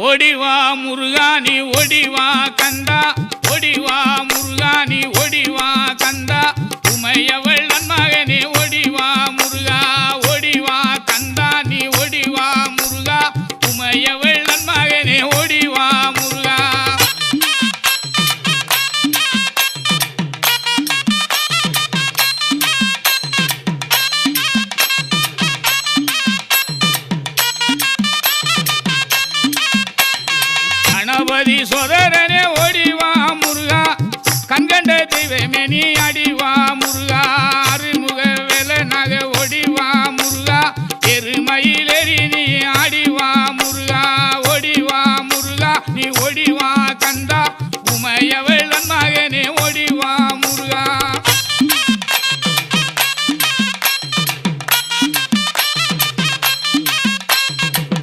ஓடிவா முருகானி ஓடிவா கந்தா ஓடிவா முருகானி ஓடிவா கந்தா உமையவள் நன்மகனே ஓடிவா முருகா ஓடிவா கந்தா நீ ஓடிவா முருகா உமையவள் நன்மகனே ஓடிவா முருகா கணபதி சோதரனே ஓடிவா முருகா கண்கண்ட தெய்வமே நீ அடி